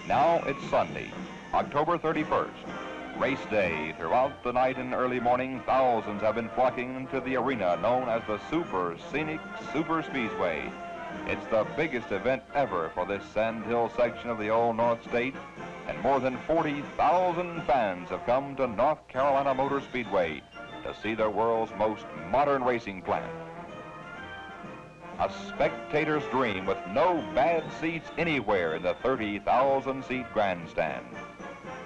Now it's Sunday, October 31st. Race day. Throughout the night and early morning, thousands have been flocking into the arena known as the Super Scenic Super Speedway. It's the biggest event ever for this sandhill section of the Old North State, and more than 40,000 fans have come to North Carolina Motor Speedway to see the world's most modern racing plant. A spectator's dream with no bad seats anywhere in the 30,000-seat grandstand.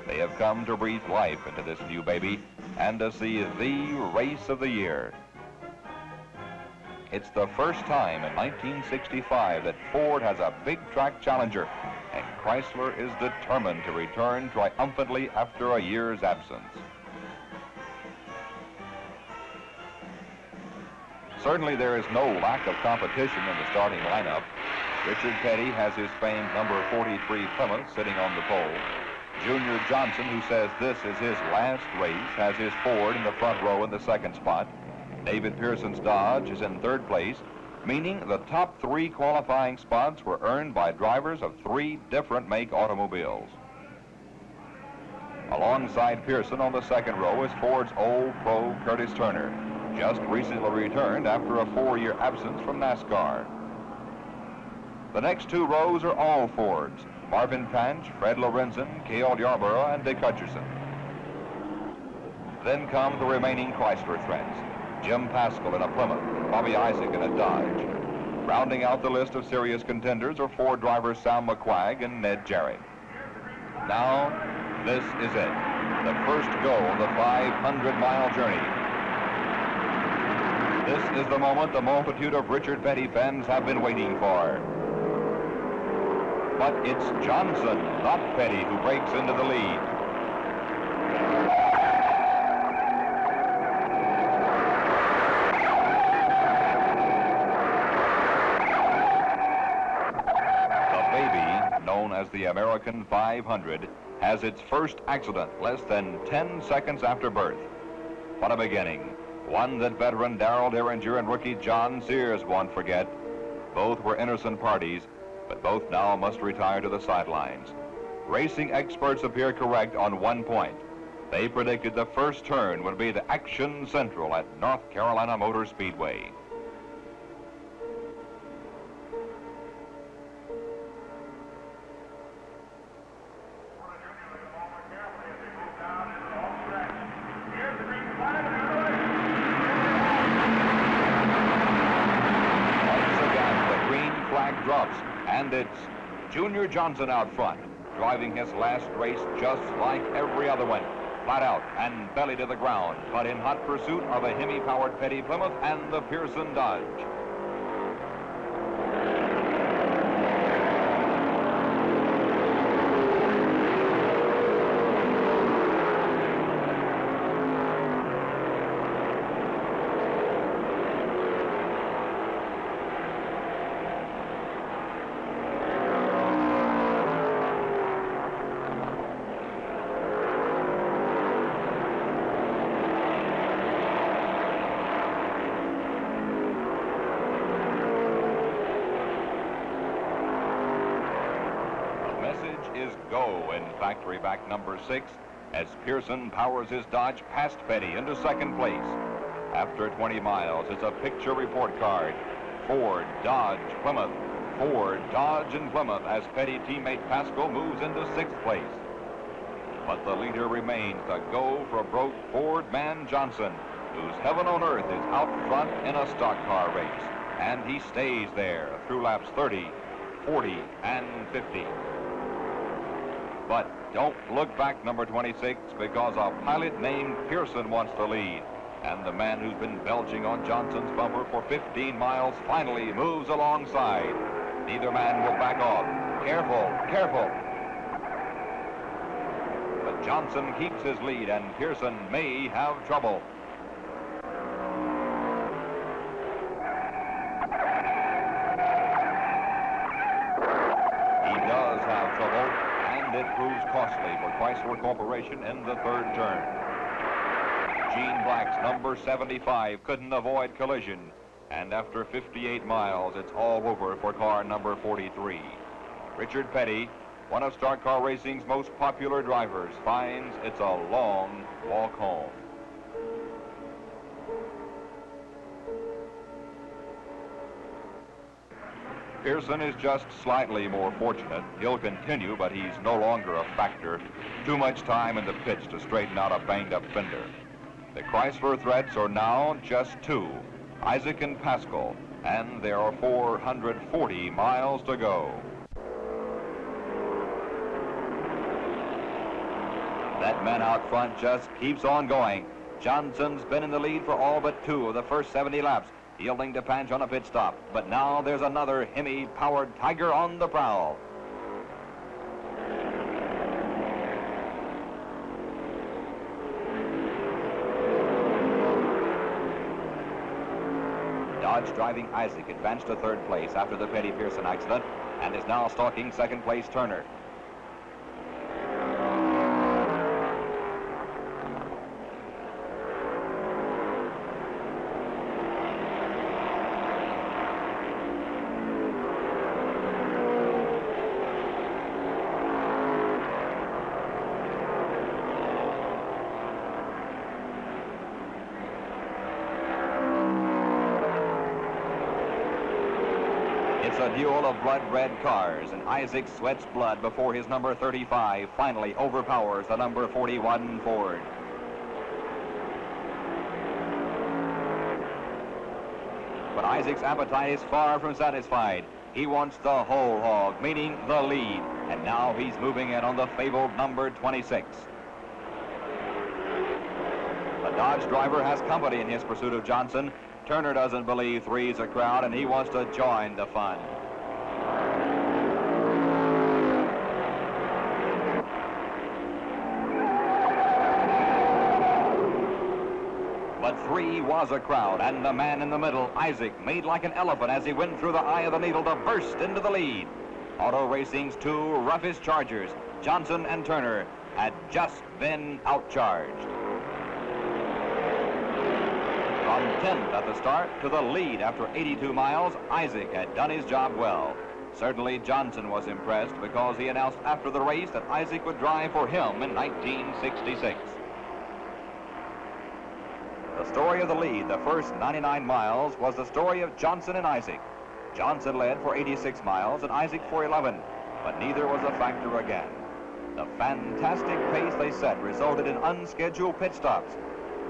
They have come to breathe life into this new baby and to see the race of the year. It's the first time in 1965 that Ford has a big track challenger, and Chrysler is determined to return triumphantly after a year's absence. Certainly there is no lack of competition in the starting lineup. Richard Petty has his famed number 43 Plymouth sitting on the pole. Junior Johnson, who says this is his last race, has his Ford in the front row in the second spot. David Pearson's Dodge is in third place, meaning the top three qualifying spots were earned by drivers of three different make automobiles. Alongside Pearson on the second row is Ford's old pro Curtis Turner, just recently returned after a 4-year absence from NASCAR. The next two rows are all Fords: Marvin Panch, Fred Lorenzen, Cale Yarborough, and Dick Hutcherson. Then come the remaining Chrysler threats: Jim Paschal in a Plymouth, Bobby Isaac in a Dodge. Rounding out the list of serious contenders are Ford drivers Sal McQuagg and Ned Jarrett. Now, this is it, the first go of the 500-mile journey. This is the moment the multitude of Richard Petty fans have been waiting for. But it's Johnson, not Petty, who breaks into the lead. The baby, known as the American 500, has its first accident less than 10 seconds after birth. What a beginning. One that veteran Darrell Derringer and rookie John Sears won't forget. Both were innocent parties, but both now must retire to the sidelines. Racing experts appear correct on one point. They predicted the first turn would be the action central at North Carolina Motor Speedway. Drops, and it's Junior Johnson out front, driving his last race just like every other one, flat out and belly to the ground, but in hot pursuit are the Hemi-powered Petty Plymouth and the Pearson Dodge. Is go in factory back number 6 as Pearson powers his Dodge past Petty into second place. After 20 miles, it's a picture report card: Ford, Dodge, Plymouth, Ford, Dodge, and Plymouth as Petty teammate Paschal moves into 6th place. But the leader remains the go for broke Ford man Johnson, whose heaven on earth is out front in a stock car race, and he stays there through laps 30, 40, and 50. But don't look back, number 26, because a pilot named Pearson wants to lead. And the man who's been belching on Johnson's bumper for 15 miles finally moves alongside. Neither man will back off. Careful, careful. But Johnson keeps his lead, and Pearson may have trouble. He does have trouble. It proves costly for Chrysler Corporation in the third turn. Gene Black's number 75 couldn't avoid collision, and after 58 miles, it's all over for car number 43. Richard Petty, one of Stock Car Racing's most popular drivers, finds it's a long walk home. Pearson is just slightly more fortunate. He'll continue, but he's no longer a factor. Too much time in the pits to straighten out a banged-up fender. The Chrysler threats are now just two, Isaac and Pascal, and there are 440 miles to go. That man out front just keeps on going. Johnson's been in the lead for all but 2 of the first 70 laps, yielding to Panch on a pit stop. But now there's another Hemi-powered Tiger on the prowl. Dodge driving Isaac advanced to 3rd place after the Petty Pearson accident and is now stalking 2nd place Turner. It's a duel of blood-red cars, and Isaac sweats blood before his number 35 finally overpowers the number 41 Ford. But Isaac's appetite is far from satisfied. He wants the whole hog, meaning the lead, and now he's moving in on the fabled number 26. The Dodge driver has company in his pursuit of Johnson. Turner doesn't believe 3's a crowd, and he wants to join the fun. But 3 was a crowd, and the man in the middle, Isaac, made like an elephant as he went through the eye of the needle to burst into the lead. Auto Racing's 2 roughest chargers, Johnson and Turner, had just been outcharged. From 10th at the start to the lead after 82 miles, Isaac had done his job well. Certainly Johnson was impressed because he announced after the race that Isaac would drive for him in 1966. The story of the lead, the first 99 miles, was the story of Johnson and Isaac. Johnson led for 86 miles and Isaac for 11, but neither was a factor again. The fantastic pace they set resulted in unscheduled pit stops.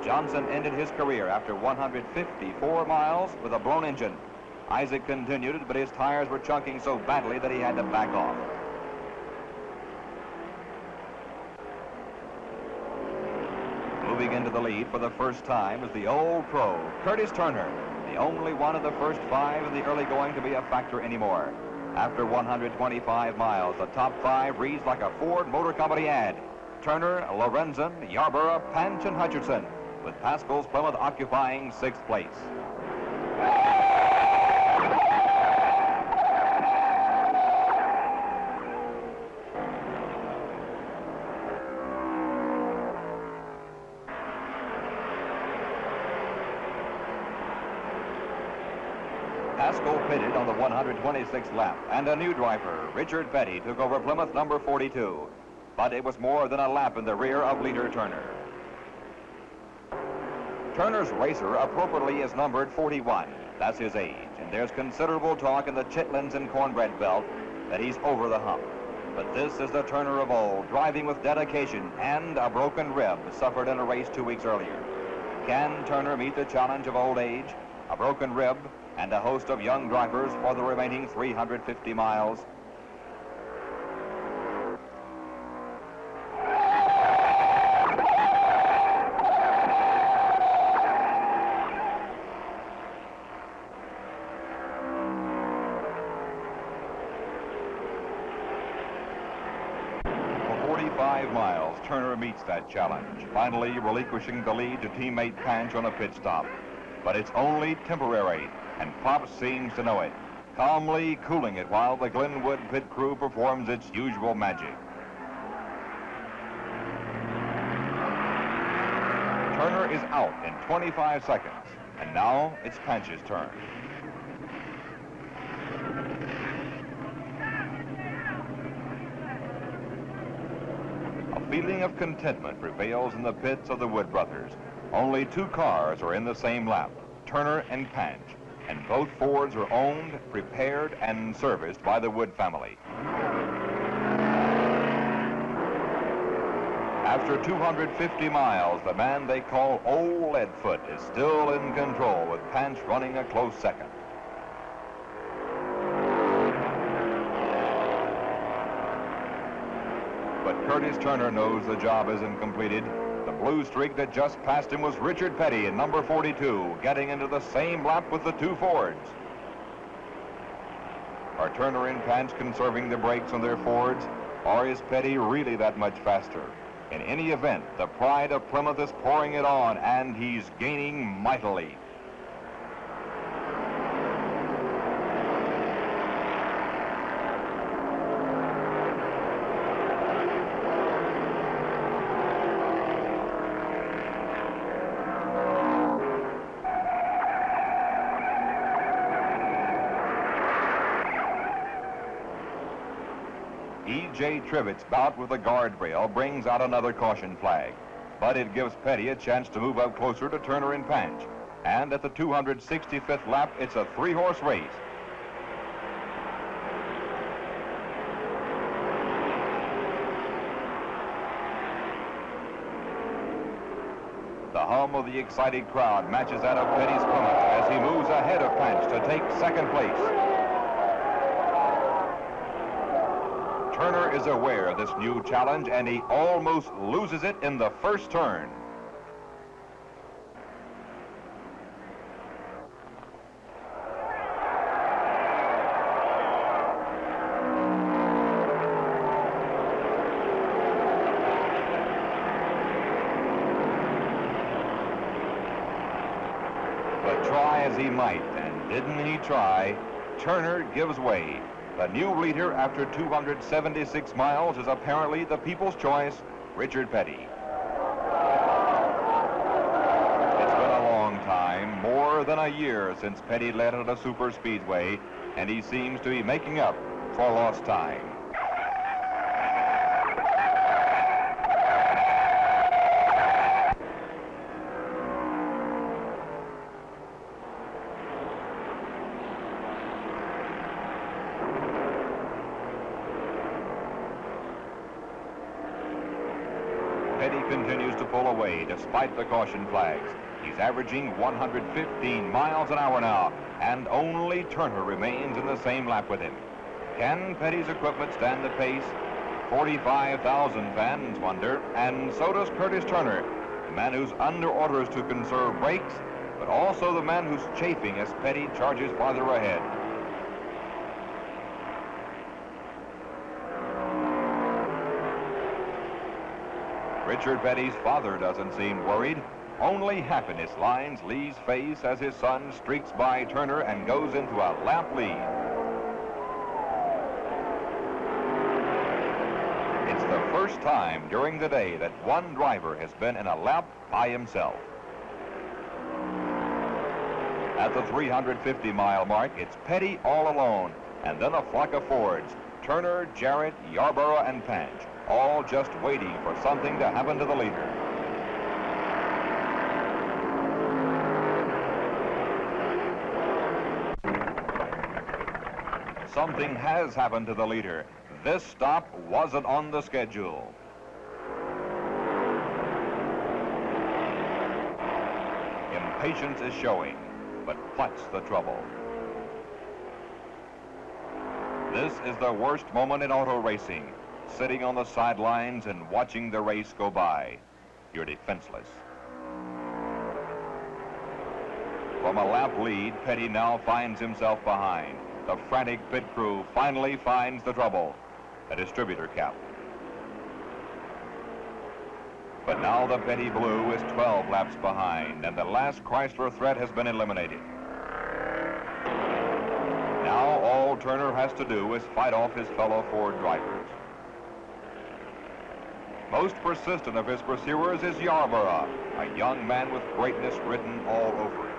Johnson ended his career after 154 miles with a blown engine. Isaac continued, but his tires were chunking so badly that he had to back off. Moving into the lead for the first time is the old pro, Curtis Turner, the only one of the first 5 in the early going to be a factor anymore. After 125 miles, the top 5 reads like a Ford Motor Company ad. Turner, Lorenzen, Yarborough, Panch, and Hutcherson, with Pascal's Plymouth occupying 6th place. Pascal pitted on the 126th lap, and a new driver, Richard Petty, took over Plymouth number 42. But it was more than a lap in the rear of leader Turner. Turner's racer appropriately is numbered 41. That's his age, and there's considerable talk in the Chitlins and Cornbread belt that he's over the hump. But this is the Turner of old, driving with dedication and a broken rib suffered in a race 2 weeks earlier. Can Turner meet the challenge of old age, a broken rib, and a host of young drivers for the remaining 350 miles? For 45 miles, Turner meets that challenge, finally relinquishing the lead to teammate Panch on a pit stop. But it's only temporary, and Pop seems to know it, calmly cooling it while the Glenwood pit crew performs its usual magic. Turner is out in 25 seconds, and now it's Panch's turn. feeling of contentment prevails in the pits of the Wood brothers. Only two cars are in the same lap, Turner and Panch, and both Fords are owned, prepared, and serviced by the Wood family. After 250 miles, the man they call Old Leadfoot is still in control, with Panch running a close second. But Curtis Turner knows the job isn't completed. The blue streak that just passed him was Richard Petty in number 42, getting into the same lap with the two Fords. Are Turner and Panch conserving the brakes on their Fords, or is Petty really that much faster? In any event, the pride of Plymouth is pouring it on, and he's gaining mightily. E.J. Trivett's bout with the guardrail brings out another caution flag, but it gives Petty a chance to move up closer to Turner and Panch. And at the 265th lap, it's a three-horse race. The hum of the excited crowd matches that of Petty's Plymouth as he moves ahead of Panch to take second place. Turner is aware of this new challenge, and he almost loses it in the first turn. But try as he might, and didn't he try, Turner gives way. The new leader after 276 miles is apparently the people's choice, Richard Petty. It's been a long time, more than a year since Petty led at a super speedway, and he seems to be making up for lost time. Petty continues to pull away despite the caution flags. He's averaging 115 miles an hour now, and only Turner remains in the same lap with him. Can Petty's equipment stand the pace? 45,000 fans wonder, and so does Curtis Turner, the man who's under orders to conserve brakes, but also the man who's chafing as Petty charges farther ahead. Richard Petty's father doesn't seem worried. Only happiness lines Lee's face as his son streaks by Turner and goes into a lap lead. It's the first time during the day that one driver has been in a lap by himself. At the 350-mile mark, it's Petty all alone, and then a flock of Fords, Turner, Jarrett, Yarborough, and Panch, all just waiting for something to happen to the leader. Something has happened to the leader. This stop wasn't on the schedule. Impatience is showing, but what's the trouble? This is the worst moment in auto racing. Sitting on the sidelines and watching the race go by. You're defenseless. From a lap lead, Petty now finds himself behind. The frantic pit crew finally finds the trouble, a distributor cap. But now the Petty Blue is 12 laps behind, and the last Chrysler threat has been eliminated. Now all Turner has to do is fight off his fellow Ford drivers. Most persistent of his pursuers is Yarborough, a young man with greatness written all over him.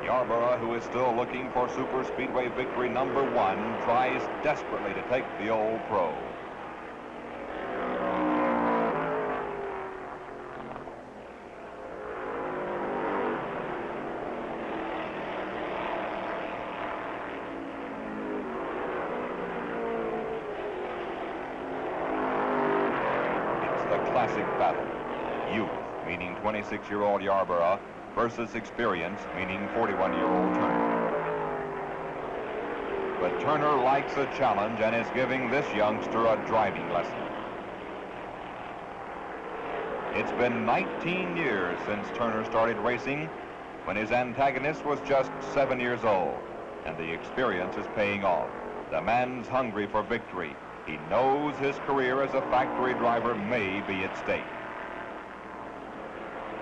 Yarborough, who is still looking for Super Speedway victory #1, tries desperately to take the old pro. classic battle. Youth, meaning 26-year-old Yarborough, versus experience, meaning 41-year-old Turner. But Turner likes a challenge and is giving this youngster a driving lesson. It's been 19 years since Turner started racing, when his antagonist was just 7 years old, and the experience is paying off. The man's hungry for victory. He knows his career as a factory driver may be at stake.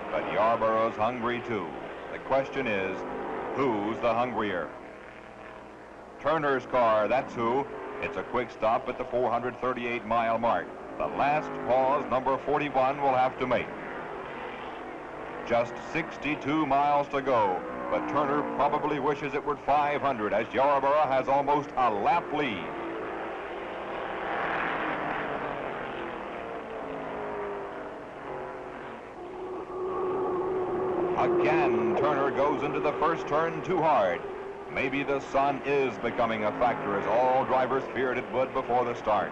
But Yarborough's hungry too. The question is, who's the hungrier? Turner's car, that's who. It's a quick stop at the 438-mile mark. The last pause number 41 will have to make. Just 62 miles to go, but Turner probably wishes it were 500 as Yarborough has almost a lap lead. Again, Turner goes into the first turn too hard. Maybe the sun is becoming a factor, as all drivers feared it would before the start.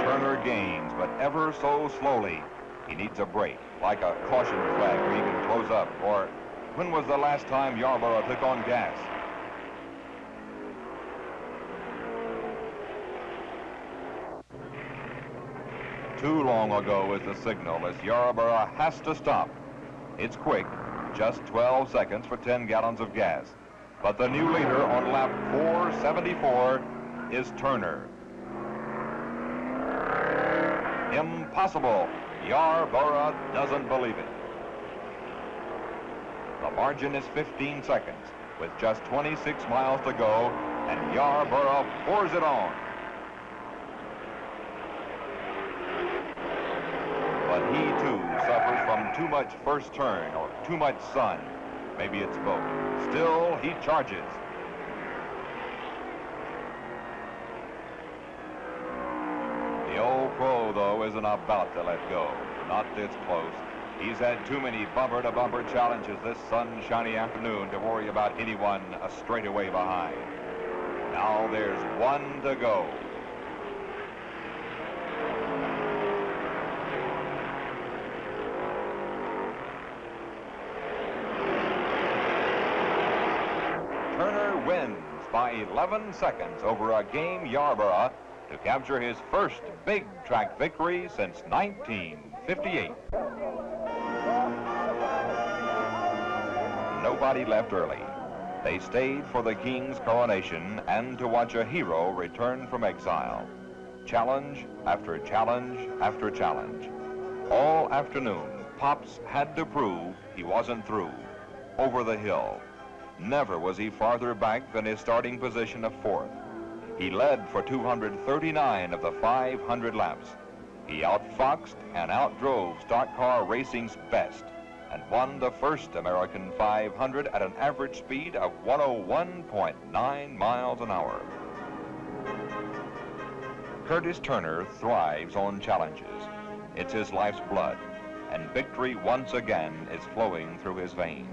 Turner gains, but ever so slowly. He needs a break, like a caution flag where he can close up. Or when was the last time Yarborough took on gas? Too long ago is the signal, as Yarborough has to stop. It's quick, just 12 seconds for 10 gallons of gas. But the new leader on lap 474 is Turner. Impossible. Yarborough doesn't believe it. The margin is 15 seconds, with just 26 miles to go, and Yarborough pours it on. But he, too, suffers from too much first turn or too much sun. Maybe it's both. Still, he charges. The old pro, though, isn't about to let go. Not this close. He's had too many bumper-to-bumper challenges this sunshiny afternoon to worry about anyone a straightaway behind. Now there's one to go. Turner wins by 11 seconds over a game Yarborough to capture his first big track victory since 1958. Nobody left early. They stayed for the king's coronation and to watch a hero return from exile. Challenge after challenge after challenge. All afternoon, Pops had to prove he wasn't through. Over the hill. Never was he farther back than his starting position of 4th. He led for 239 of the 500 laps. He outfoxed and outdrove stock car racing's best and won the first American 500 at an average speed of 101.9 miles an hour. Curtis Turner thrives on challenges. It's his life's blood, and victory once again is flowing through his veins.